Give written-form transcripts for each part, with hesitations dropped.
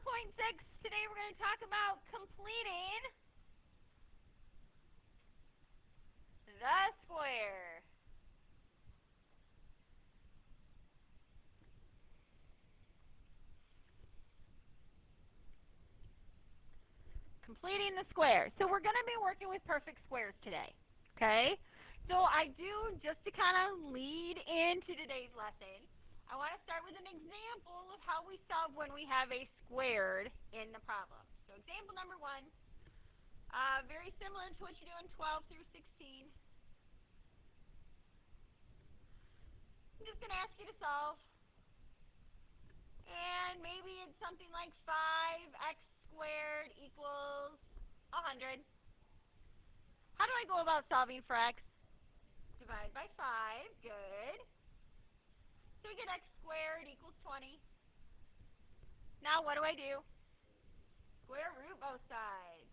4.6, today we're going to talk about completing the square. Completing the square. So we're going to be working with perfect squares today, okay? So I do, just to kind of lead into today's lesson, I want to start with an example of how we solve when we have a squared in the problem. So example number 1, very similar to what you do in 12 through 16. I'm just going to ask you to solve. And maybe it's something like 5x squared equals 100. How do I go about solving for x? Divide by 5. Good. So we get x squared equals 20. Now what do? Square root both sides.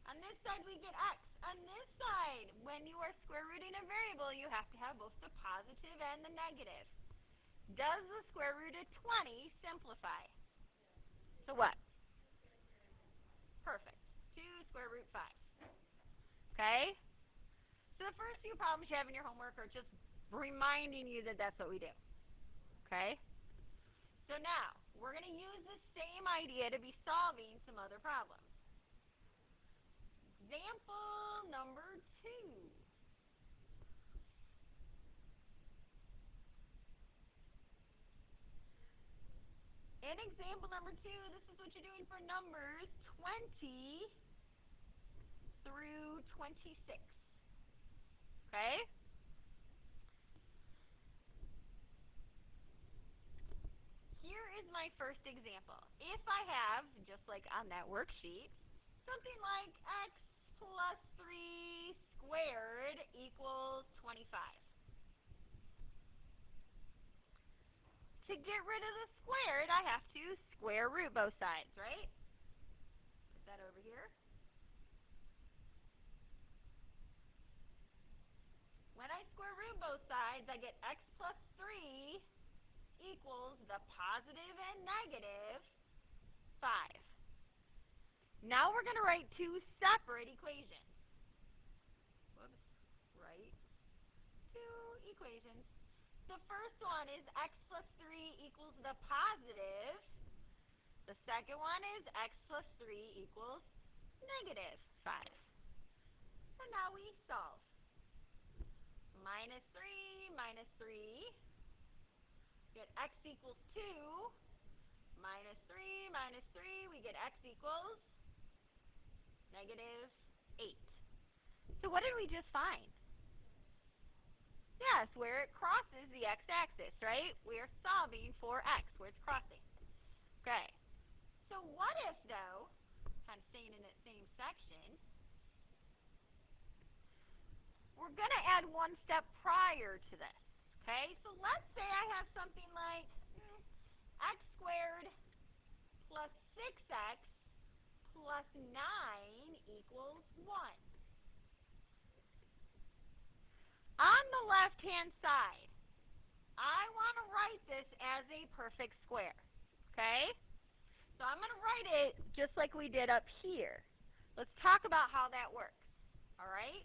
On this side we get x. On this side, when you are square rooting a variable, you have to have both the positive and the negative. Does the square root of 20 simplify? So what? Perfect. 2 square root 5. Okay? So the first few problems you have in your homework are just reminding you that that's what we do. Okay? So now, we're going to use the same idea to be solving some other problems. Example number 2. In example number 2, this is what you're doing for numbers 20 through 26. Okay? Here is my first example. If I have, just like on that worksheet, something like x plus 3 squared equals 25. To get rid of the squared, I have to square root both sides, right? Put that over here. When I square root both sides, I get x plus 3 equals the positive and negative 5. Now we're going to write two separate equations. Whoops. Write two equations. The first one is x plus 3 equals the positive. The second one is x plus 3 equals negative 5. So now we solve. Minus 3, minus 3. Get x equals 2. Minus 3, minus 3. We get x equals negative 8. So what did we just find? Yes, where it crosses the x-axis, right? We are solving for x, where it's crossing. Okay. So what if, though, kind of staying in that same section, we're going to add one step prior to this. Okay? So let's say I have something like x squared plus 6x plus 9 equals 1. On the left-hand side, I want to write this as a perfect square, okay? So I'm going to write it just like we did up here. Let's talk about how that works, all right?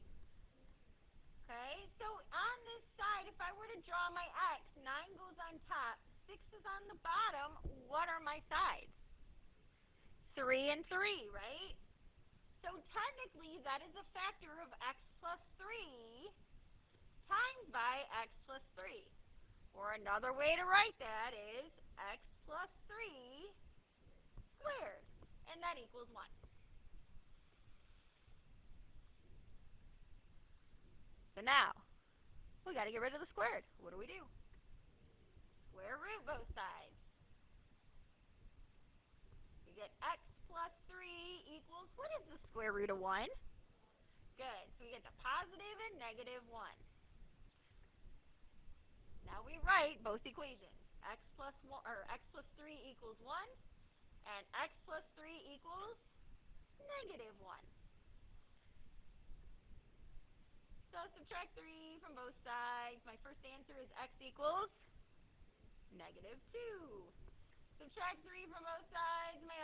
Okay, so on this side, if I were to draw my x, 9 goes on top, 6 is on the bottom. What are my sides? 3 and 3, right? So technically, that is a factor of x plus 3 times by x plus 3. Or another way to write that is x plus 3 squared. And that equals 1. So now, we got to get rid of the squared. What do? Square root both sides. We get x plus 3 equals, what is the square root of 1? Good. So we get the positive and negative 1. Now we write both equations. X plus 3 equals 1, and x plus 3 equals negative 1. So subtract 3 from both sides. My first answer is x equals negative 2. Subtract 3 from both sides. My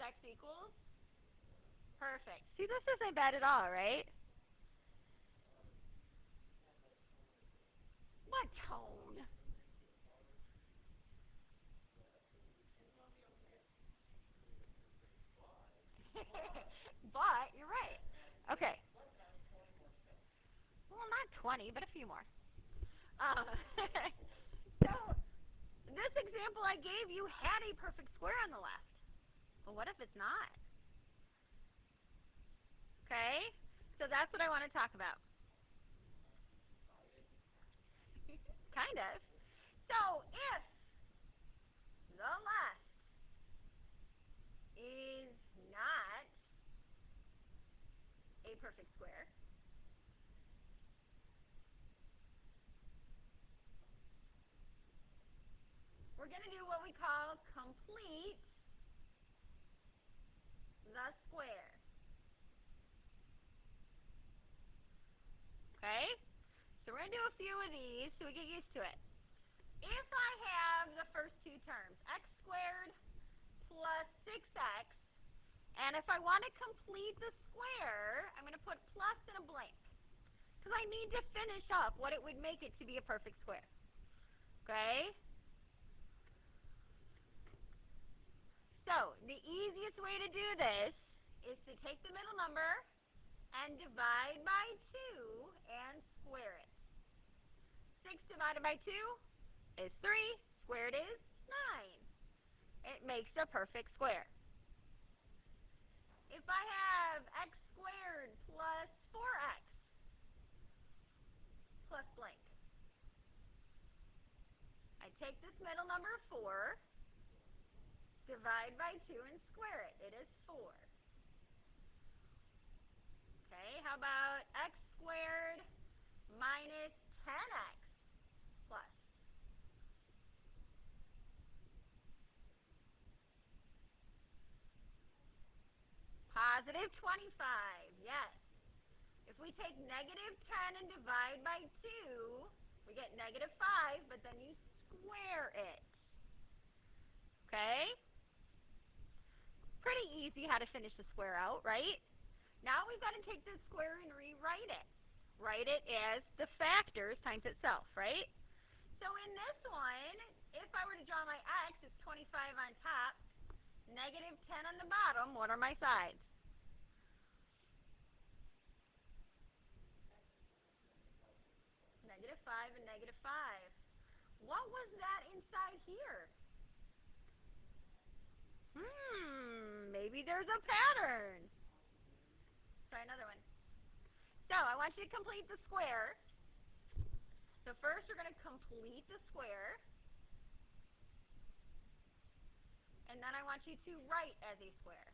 x equals? Perfect. See, this isn't bad at all, right? What tone? But you're right. Okay. Well, not 20, but a few more. Uh, so this example I gave you had a perfect square on the left. Well, what if it's not? Okay? So that's what I want to talk about. Kind of. So if the left is not a perfect square, we're going to do what we call complete the square. Okay? So we're going to do a few of these so we get used to it. If I have the first two terms, x squared plus 6x, and if I want to complete the square, I'm going to put plus in a blank, because I need to finish up what it would make it to be a perfect square. Okay? So the easiest way to do this is to take the middle number and divide by 2 and square it. 6 divided by 2 is 3, squared is 9. It makes a perfect square. If I have x squared plus 4x plus blank, I take this middle number 4, divide by 2 and square it. It is 4. Okay, how about x squared minus 10x plus? Positive 25, yes. If we take negative 10 and divide by 2, we get negative 5, but then you square it. Okay? Pretty easy how to finish the square out, right? Now we've got to take this square and rewrite it. Write it as the factors times itself, right? So in this one, if I were to draw my x, it's 25 on top, negative 10 on the bottom. What are my sides? Negative 5 and negative 5. What was that inside here? Maybe there's a pattern. Try another one. So I want you to complete the square. So first we're going to complete the square. And then I want you to write as a square.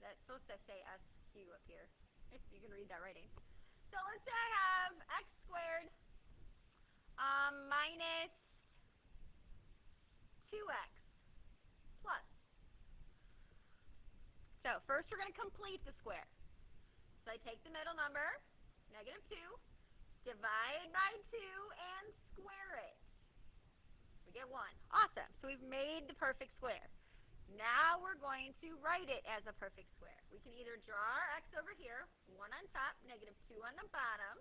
That's supposed to say SQ up here. If you can read that writing. So let's say I have x squared minus 2x plus. So first we're going to complete the square. So I take the middle number, negative 2, divide by 2, and square it. We get 1. Awesome. So we've made the perfect square. Now we're going to write it as a perfect square. We can either draw our x over here, 1 on top, negative 2 on the bottom.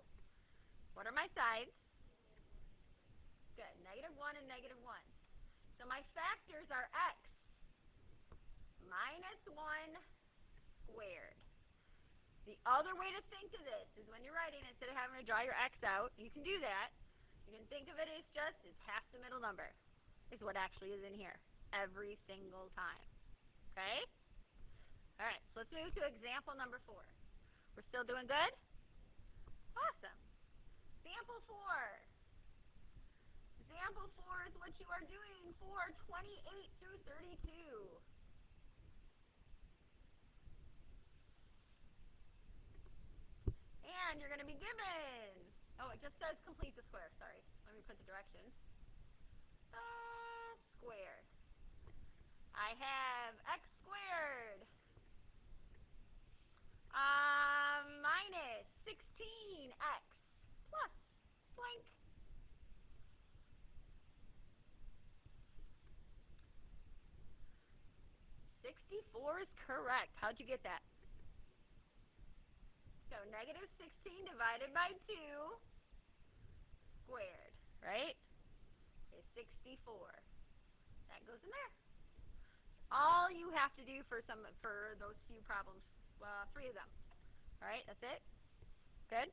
What are my sides? Good. Negative 1 and negative 1. So my factors are x minus 1 squared. The other way to think of this is when you're writing, instead of having to draw your x out, you can do that. You can think of it as just as half the middle number is what actually is in here every single time. Okay? All right, so let's move to example number 4. We're still doing good? Awesome. Example 4. Example 4 is what you are doing for 28 through 32. And you're going to be given, oh, it just says complete the square, sorry. Let me put the directions. Square. I have x squared minus 16x plus blank. 64 is correct. How'd you get that? So negative 16 divided by 2 squared, right, is 64. That goes in there. All you have to do for those few problems, 3 of them. All right, that's it. Good.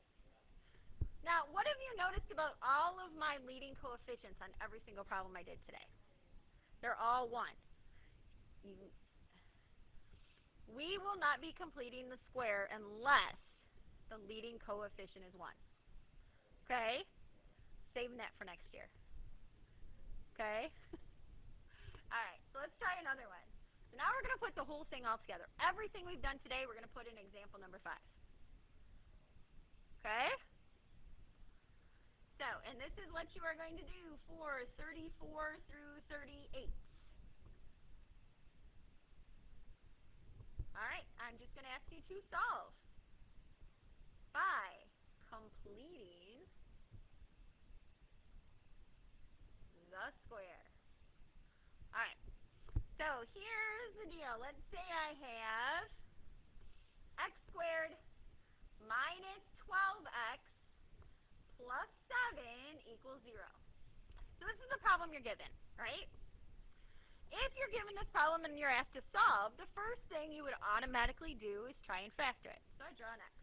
Now, what have you noticed about all of my leading coefficients on every single problem I did today? They're all 1. We will not be completing the square unless the leading coefficient is 1. Okay? Saving that for next year. Okay? Alright, so let's try another one. So now we're going to put the whole thing all together. Everything we've done today, we're going to put in example number 5. Okay? So, and this is what you are going to do for 34 through 38. Alright, I'm just going to ask you to solve by completing the square. Alright, so here's the deal. Let's say I have x squared minus 12x plus 7 equals 0. So this is the problem you're given, right? If you're given this problem and you're asked to solve, the first thing you would automatically do is try and factor it. So I draw an x.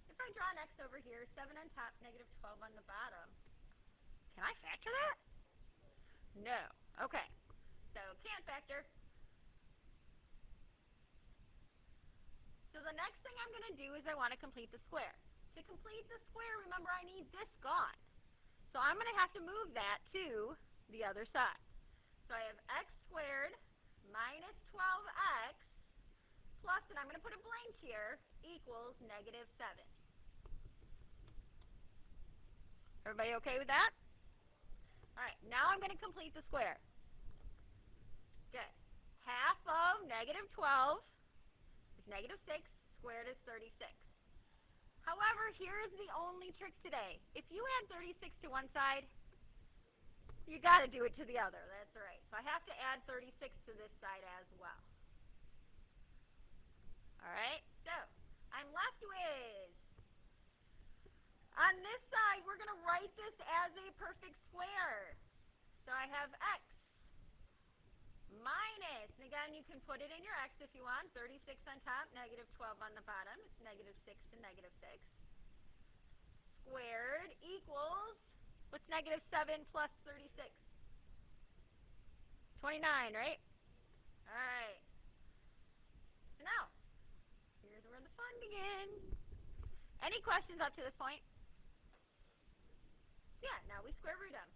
If I draw an x over here, 7 on top, negative 12 on the bottom, can I factor that? No. Okay. So can't factor. So the next thing I'm going to do is I want to complete the square. To complete the square, remember I need this gone. So I'm going to have to move that to the other side. So I have x squared minus 12x plus, and I'm going to put a blank here, equals negative 7. Everybody okay with that? All right, now I'm going to complete the square. Good. Half of negative 12 is negative 6, squared is 36. However, here's the only trick today. If you add 36 to one side, you got to do it to the other. That's right. So I have to add 36 to this side as well. All right, so I'm left with, on this side, we're going to write this as a perfect square. So I have x minus, and again, you can put it in your x if you want, 36 on top, negative 12 on the bottom. It's negative 6 to negative 6. Squared equals, what's negative 7 plus 36? 29, right? All right. So now, here's where the fun begins. Any questions up to this point? Yeah, now we square root them.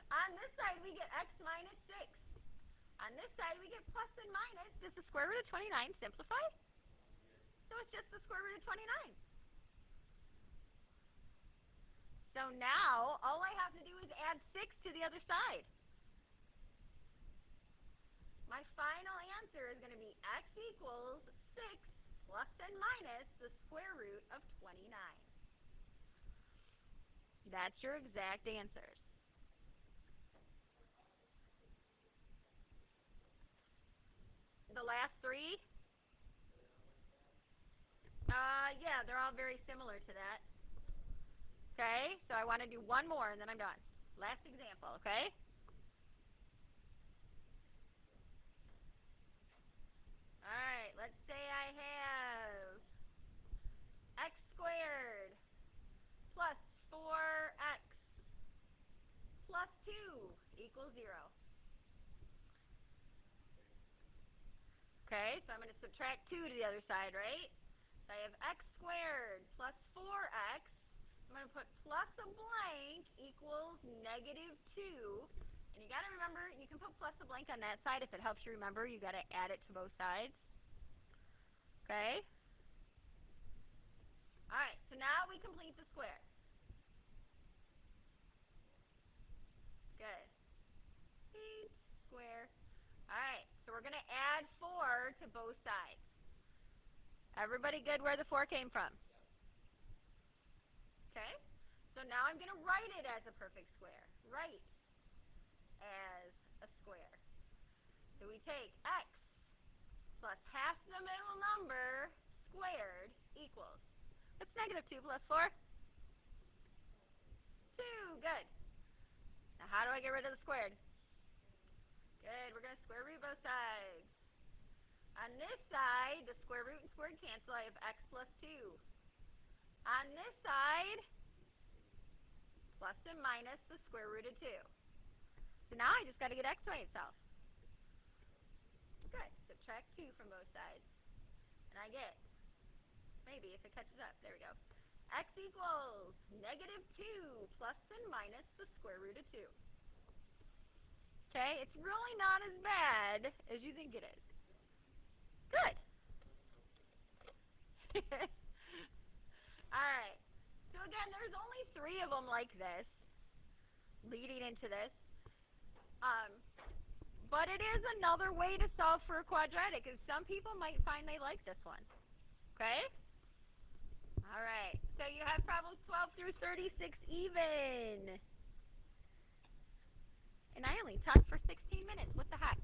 On this side, we get x minus 6. On this side, we get plus and minus. Does the square root of 29 simplify? So it's just the square root of 29. So now, all I have to do is add 6 to the other side. My final answer is going to be x equals 6 plus and minus the square root of 29. That's your exact answers. The last 3? Yeah, they're all very similar to that. Okay, so I want to do one more and then I'm done. Last example, okay? Alright, let's say I have x squared plus 4x plus 2 equals 0. Okay, so I'm going to subtract 2 to the other side, right? So I have x squared plus 4x. I'm going to put plus a blank equals negative 2. And you got to remember, you can put plus a blank on that side if it helps you remember. You got to add it to both sides. Okay? All right, so now we complete the square. Good. Square. All right, so we're going to add 4 to both sides. Everybody good where the 4 came from? Okay, so now I'm going to write it as a perfect square. Write as a square. So we take x plus half the middle number squared equals. What's negative 2 plus 4? 2. Good. Now how do I get rid of the squared? Good. We're going to square root both sides. On this side, the square root and squared cancel. I have x plus 2. On this side, plus and minus the square root of 2. So now I just got to get x by itself. Good. Subtract 2 from both sides. And I get, maybe if it catches up, there we go. X equals negative 2 plus and minus the square root of 2. Okay, it's really not as bad as you think it is. Good. Alright, so again, there's only 3 of them like this, leading into this. But it is another way to solve for a quadratic, and some people might find they like this one. Okay? Alright, so you have problems 12 through 36 even. And I only talked for 16 minutes. What the heck?